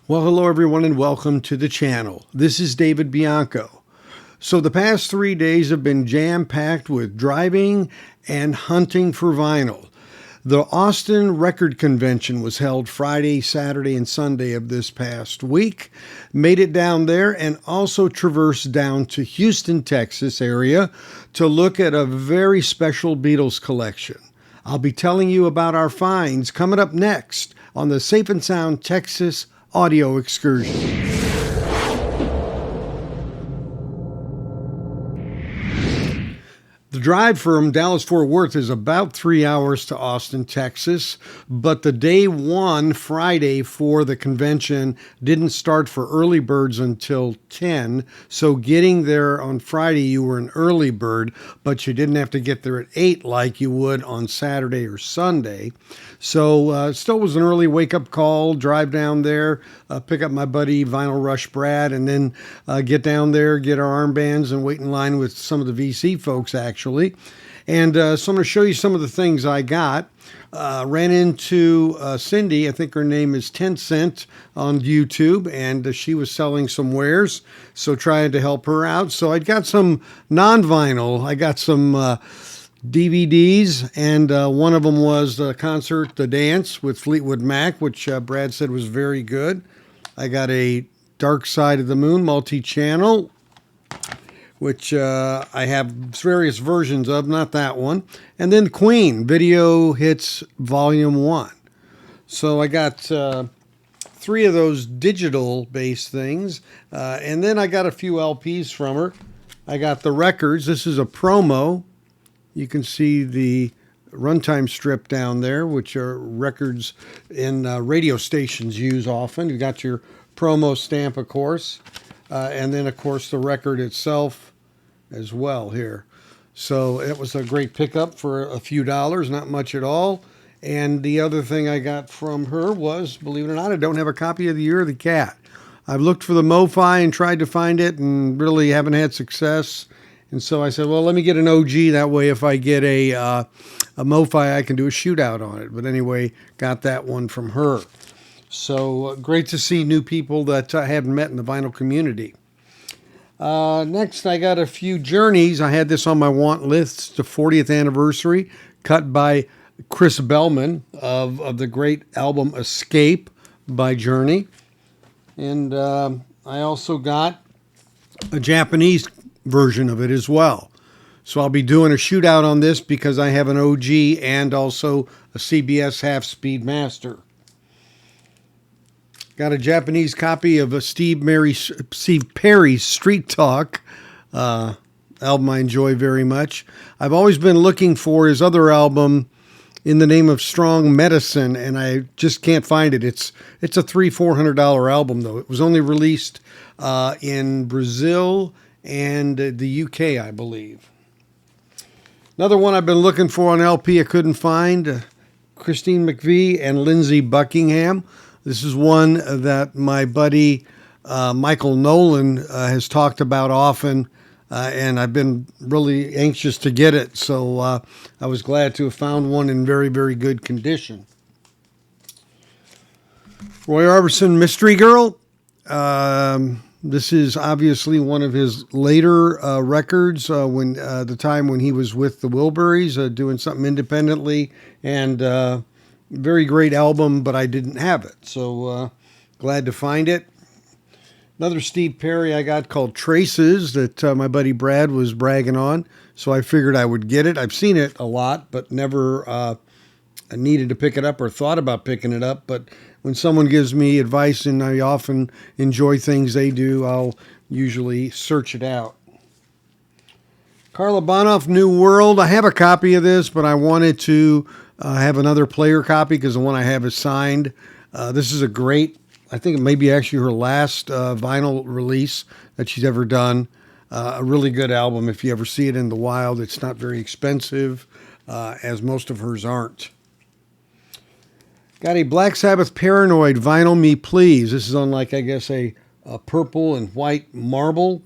Well, hello everyone and welcome to the channel. This is David Bianco. So the past 3 days have been jam-packed with driving and hunting for vinyl. The Austin Record Convention was held Friday, Saturday, and Sunday of this past week. Made it down there and also traversed down to Houston, Texas area to look at a very special Beatles collection. I'll be telling you about our finds coming up next on the Safe and Sound Texas audio excursion. The drive from Dallas-Fort Worth is about 3 hours to Austin, Texas, but the day one, Friday, for the convention didn't start for early birds until 10, so getting there on Friday, you were an early bird, but you didn't have to get there at 8 like you would on Saturday or Sunday. So still was an early wake-up call, drive down there, pick up my buddy Vinyl Rush Brad, and then get down there, get our armbands, and wait in line with some of the VC folks, actually. And so I'm going to show you some of the things I got. Ran into Cindy, I think her name is 10 Cent on YouTube, and she was selling some wares, so trying to help her out. So I got some non-vinyl. I got some DVDs, and one of them was the concert, The Dance with Fleetwood Mac, which Brad said was very good. I got a Dark Side of the Moon multi-channel, which I have various versions of, not that one. And then Queen, Video Hits Volume 1. So I got 3 of those digital-based things, and then I got a few LPs from her. I got the records. This is a promo. You can see the runtime strip down there, which are records in radio stations use often. You got your promo stamp, of course, and then, of course, the record itself as well here. So it was a great pickup for a few dollars, not much at all. And the other thing I got from her was, believe it or not, I don't have a copy of The Year of the Cat. I've looked for the MoFi and tried to find it and really haven't had success. And so I said, well, let me get an OG. That way, if I get a MoFi, I can do a shootout on it. But anyway, got that one from her. So great to see new people that I hadn't met in the vinyl community. Next, I got a few Journeys. I had this on my want list, the 40th anniversary, cut by Chris Bellman of the great album Escape by Journey. And I also got a Japanese version of it as well. So I'll be doing a shootout on this because I have an OG and also a CBS half-speed master. Got a Japanese copy of a Steve Perry's Street Talk album I enjoy very much. I've always been looking for his other album, In the Name of Strong Medicine, and I just can't find it. It's a $300-400 album, though. It was only released in Brazil and the UK, I believe. Another one I've been looking for on LP I couldn't find, Christine McVie and Lindsey Buckingham. This is one that my buddy Michael Nolan has talked about often, and I've been really anxious to get it, so I was glad to have found one in very, very good condition. Roy Orbison, Mystery Girl. This is obviously one of his later records, when the time when he was with the Wilburys, doing something independently, and very great album, but I didn't have it, so glad to find it. Another Steve Perry I got called Traces that my buddy Brad was bragging on, so I figured I would get it. I've seen it a lot, but never needed to pick it up or thought about picking it up, but when someone gives me advice, and I often enjoy things they do, I'll usually search it out. Carla Bonoff, New World. I have a copy of this, but I wanted to have another player copy because the one I have is signed. This is a great, I think it may be actually her last vinyl release that she's ever done. A really good album if you ever see it in the wild. It's not very expensive, as most of hers aren't. Got a Black Sabbath Paranoid Vinyl Me Please. This is on, like, I guess a purple and white marble.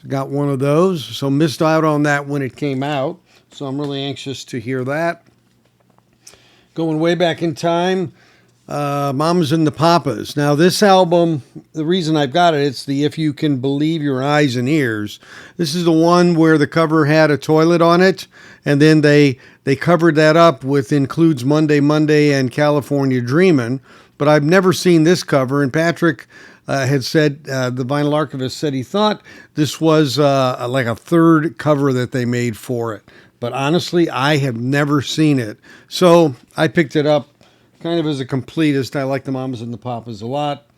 Got one of those. So missed out on that when it came out. So I'm really anxious to hear that. Going way back in time, Mamas and the Papas. Now, this album, the reason I've got it, it's the If You Can Believe Your Eyes and Ears. This is the one where the cover had a toilet on it, and then they covered that up with Includes Monday, Monday, and California Dreamin'. But I've never seen this cover, and Patrick had said, the vinyl archivist said he thought this was like a third cover that they made for it. But honestly, I have never seen it. So I picked it up kind of as a completist. I like the Mamas and the Papas a lot.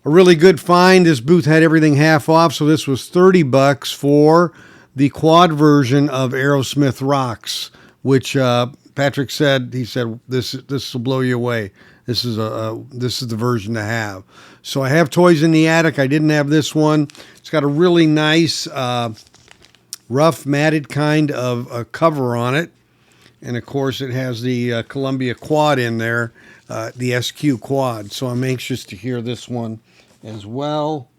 A really good find. This booth had everything half off, so this was $30 for the quad version of Aerosmith Rocks, which Patrick said, he said, this will blow you away. This is the version to have. So I have Toys in the Attic. I didn't have this one. It's got a really nice rough matted kind of cover on it. And of course it has the Columbia quad in there, the SQ quad. So I'm anxious to hear this one as well.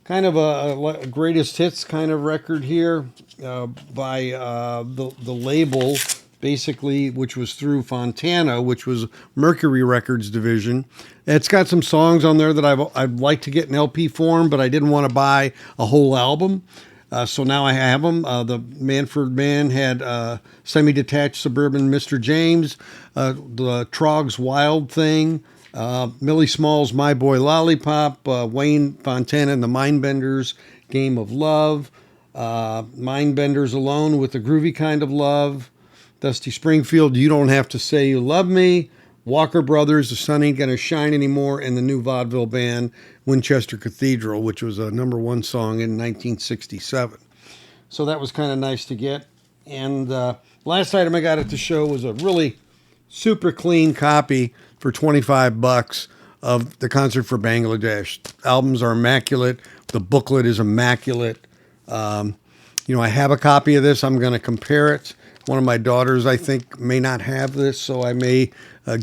Kind of a greatest hits kind of record here by the label, basically, which was through Fontana, which was Mercury Records division. It's got some songs on there that I'd like to get in LP form, but I didn't want to buy a whole album. So now I have them. The Manford Man had Semi-Detached Suburban Mr. James, the Troggs Wild Thing, Millie Small's My Boy Lollipop, Wayne Fontana and the Mindbenders, Game of Love, Mindbenders Alone with the Groovy Kind of Love, Dusty Springfield, You Don't Have to Say You Love Me, Walker Brothers, The Sun Ain't Gonna Shine Anymore, and the new vaudeville band, Winchester Cathedral, which was a #1 song in 1967. So that was kind of nice to get. And last item I got at the show was a really super clean copy for $25 of the Concert for Bangladesh. Albums are immaculate. The booklet is immaculate. I have a copy of this. I'm going to compare it. One of my daughters, I think, may not have this, so I may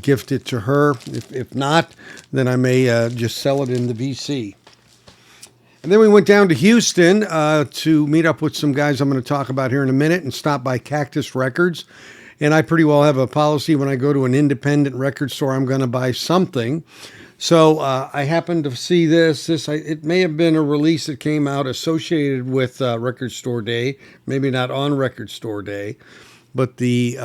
gift it to her. If not, then I may just sell it in the VC. And then we went down to Houston to meet up with some guys I'm going to talk about here in a minute and stop by Cactus Records. And I pretty well have a policy when I go to an independent record store, I'm going to buy something. So I happened to see this. It may have been a release that came out associated with Record Store Day, maybe not on Record Store Day, but the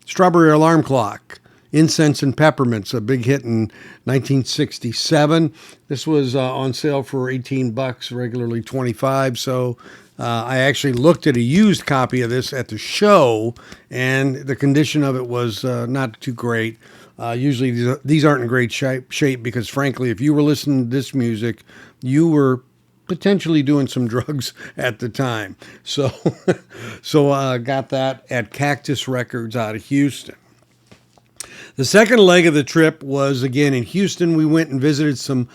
Strawberry Alarm Clock, Incense and Peppermints, a big hit in 1967. This was on sale for $18, regularly $25. So I actually looked at a used copy of this at the show, and the condition of it was not too great. Usually these aren't in great shape because, frankly, if you were listening to this music, you were potentially doing some drugs at the time. So got that at Cactus Records out of Houston. The second leg of the trip was, again, in Houston. We went and visited some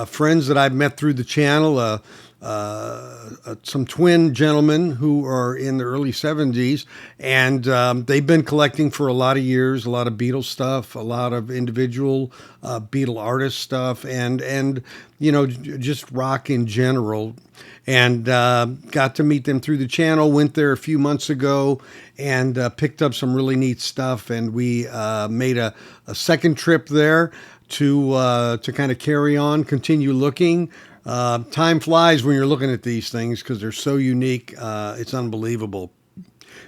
friends that I've met through the channel, some twin gentlemen who are in the early 70s, and they've been collecting for a lot of years, a lot of Beatles stuff, a lot of individual Beatle artist stuff, and just rock in general. And got to meet them through the channel, went there a few months ago, and picked up some really neat stuff. And we made a second trip there to kind of carry on, continue looking. Time flies when you're looking at these things because they're so unique. It's unbelievable.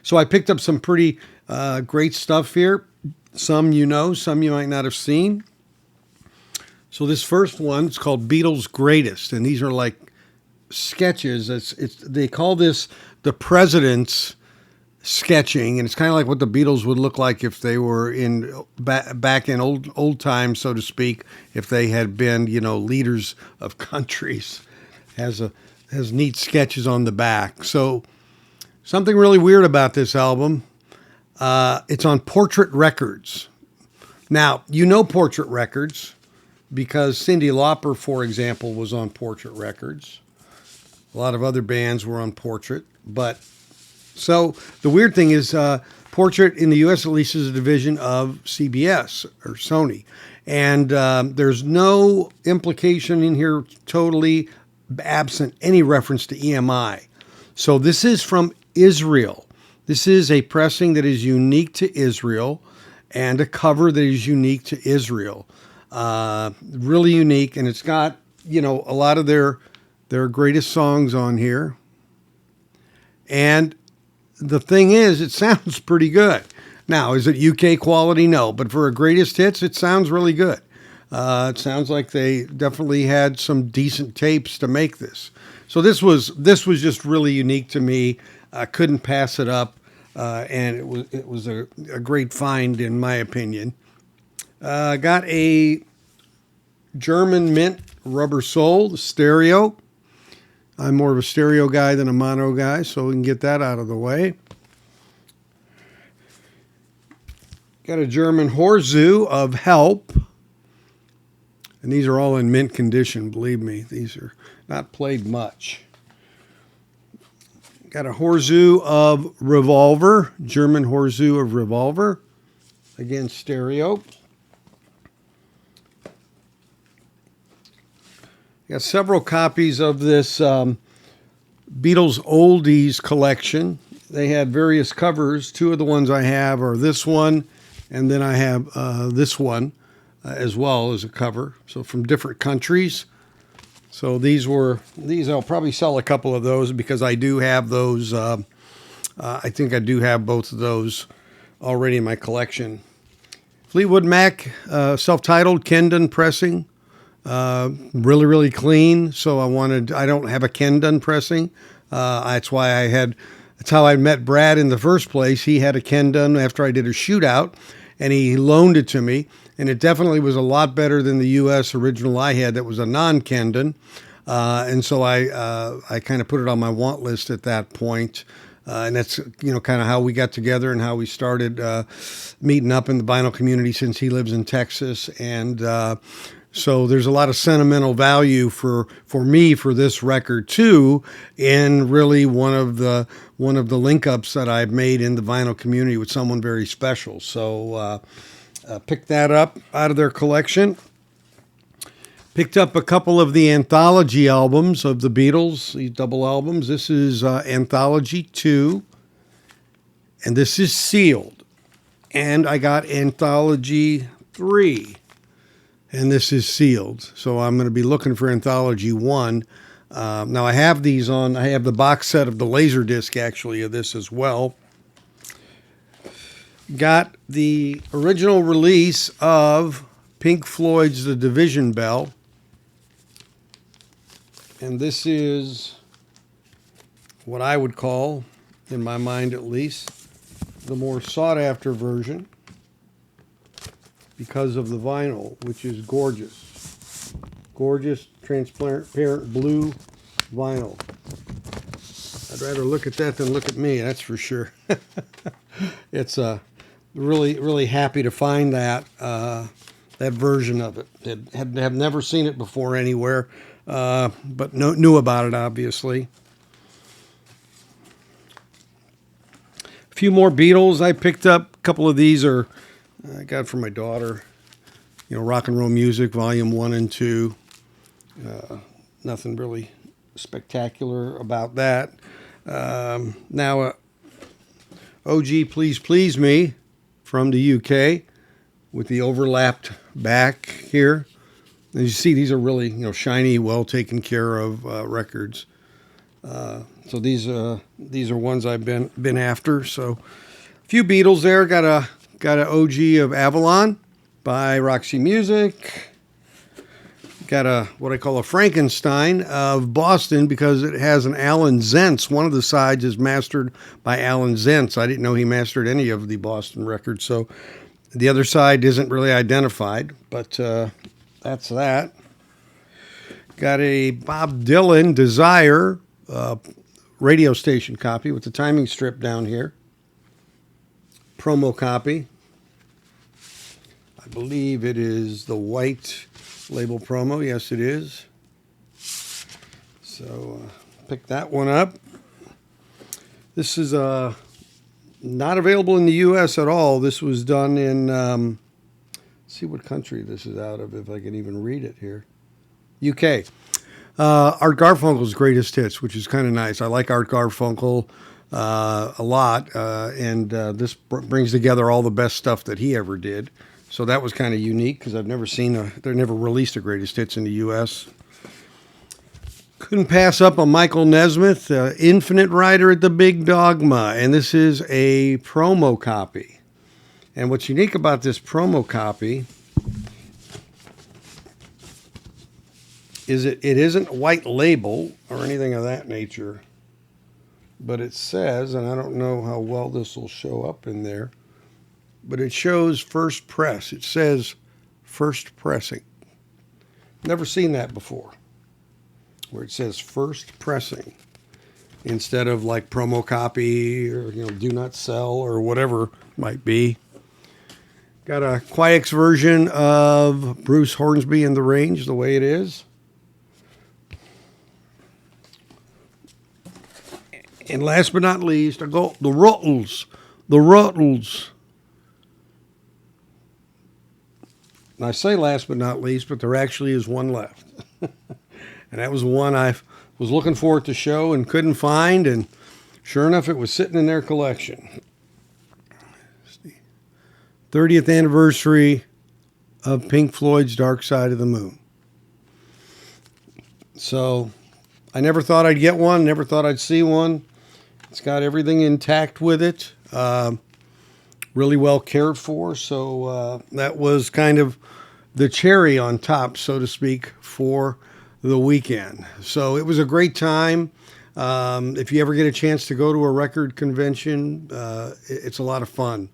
So I picked up some pretty great stuff here. Some some you might not have seen. So this first one, it's called Beatles Greatest, and these are like sketches. They call this the President's sketching, and it's kind of like what the Beatles would look like if they were back in old times, so to speak, if they had been leaders of countries. Has neat sketches on the back. So something really weird about this album, it's on Portrait Records. Now Portrait Records because Cyndi Lauper, for example, was on Portrait Records. A lot of other bands were on Portrait, but so the weird thing is Portrait in the U.S. at least is a division of CBS or Sony, and there's no implication in here, totally absent any reference to EMI. So this is from Israel. This is a pressing that is unique to Israel, and a cover that is unique to Israel. Really unique, and it's got, a lot of their greatest songs on here. And the thing is, it sounds pretty good. Now, is it UK quality? No, but for a greatest hits, it sounds really good. It sounds like they definitely had some decent tapes to make this. So this was just really unique to me. I couldn't pass it up, and it was a great find in my opinion. Got a German mint rubber sole stereo. I'm more of a stereo guy than a mono guy, so we can get that out of the way. Got a German Horzu of Help. And these are all in mint condition, believe me. These are not played much. Got a Horzu of Revolver, German Horzu of Revolver. Again, stereo. Got several copies of this Beatles Oldies collection. They had various covers. Two of the ones I have are this one, and then I have this one as well as a cover. So from different countries. So these I'll probably sell a couple of those because I do have those. I think I do have both of those already in my collection. Fleetwood Mac, self-titled Ken pressing. Really, really clean. So I don't have a Ken pressing. That's how I met Brad in the first place. He had a Ken after I did a shootout, and he loaned it to me. And it definitely was a lot better than the U.S. original I had that was a non-Ken. And so I kind of put it on my want list at that point. And that's, kind of how we got together and how we started meeting up in the vinyl community since he lives in Texas. And so there's a lot of sentimental value for me for this record too, and really one of the link ups that I've made in the vinyl community with someone very special. So picked that up out of their collection. Picked up a couple of the anthology albums of the Beatles, these double albums. This is Anthology 2, and this is sealed. And I got Anthology 3. And this is sealed. So I'm going to be looking for Anthology 1. Now I have these on. I have the box set of the Laserdisc, actually, of this as well. Got the original release of Pink Floyd's The Division Bell. And this is what I would call, in my mind at least, the more sought-after version, because of the vinyl, which is gorgeous. Gorgeous, transparent blue vinyl. I'd rather look at that than look at me, that's for sure. It's really, really happy to find that version of it. Have never seen it before anywhere, but knew about it, obviously. A few more Beatles I picked up. A couple of these I got from my daughter. Rock and Roll Music, Volume 1 and 2. Nothing really spectacular about that. Now, OG Please Please Me from the UK with the overlapped back here. As you see, these are really, shiny, well taken care of records. So these are ones I've been after. So a few Beatles there. Got an OG of Avalon by Roxy Music. Got what I call a Frankenstein of Boston because it has an Alan Zentz. One of the sides is mastered by Alan Zentz. I didn't know he mastered any of the Boston records, so the other side isn't really identified, but that's that. Got a Bob Dylan Desire radio station copy with the timing strip down here. Promo copy. I believe it is the white label promo. Yes, it is. So pick that one up. This is not available in the U.S. at all. This was done in, let's see what country this is out of, if I can even read it here. UK. Art Garfunkel's Greatest Hits, which is kind of nice. I like Art Garfunkel. a lot, and this brings together all the best stuff that he ever did. So that was kind of unique because I've never seen they never released a greatest hits in the U.S. Couldn't pass up on Michael Nesmith, Infinite Rider at the Big Dogma, and this is a promo copy. And what's unique about this promo copy is it isn't white label or anything of that nature, but it says, and I don't know how well this will show up in there, but it shows first press. It says first pressing. Never seen that before, where it says first pressing instead of like promo copy or do not sell or whatever it might be. Got a Quiet's version of Bruce Hornsby and the Range, the way it is. And last but not least, I got the Ruttles. The Ruttles. And I say last but not least, but there actually is one left. And that was one I was looking for at the show and couldn't find. And sure enough, it was sitting in their collection. 30th anniversary of Pink Floyd's Dark Side of the Moon. So I never thought I'd get one, never thought I'd see one. It's got everything intact with it, really well cared for. So that was kind of the cherry on top, so to speak, for the weekend. So it was a great time. If you ever get a chance to go to a record convention, it's a lot of fun.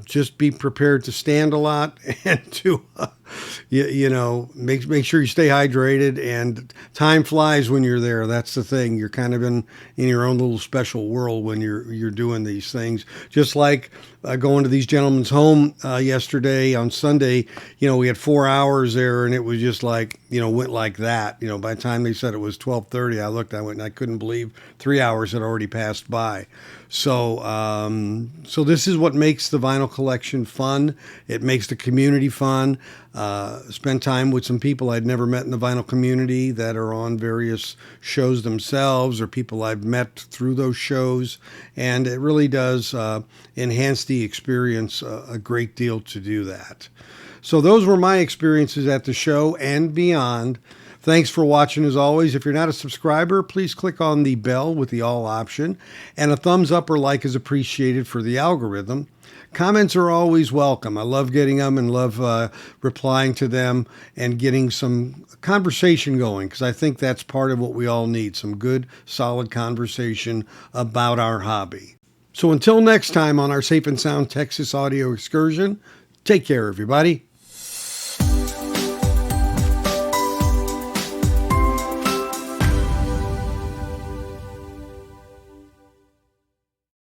Just be prepared to stand a lot and to, make sure you stay hydrated. And time flies when you're there. That's the thing. You're kind of in your own little special world when you're doing these things. Just like going to these gentlemen's home yesterday on Sunday. We had 4 hours there, and it was just like went like that. By the time they said it was 12:30, I looked. I went, and I couldn't believe 3 hours had already passed by. So this is what makes the vinyl collection fun. It makes the community fun. Spend time with some people I'd never met in the vinyl community that are on various shows themselves, or people I've met through those shows. And it really does enhance the experience a great deal to do that. So those were my experiences at the show and beyond. Thanks for watching as always. If you're not a subscriber, please click on the bell with the all option, and a thumbs up or like is appreciated for the algorithm. Comments are always welcome. I love getting them and love replying to them and getting some conversation going, because I think that's part of what we all need, some good, solid conversation about our hobby. So until next time on our Safe and Sound Texas audio excursion, take care, everybody.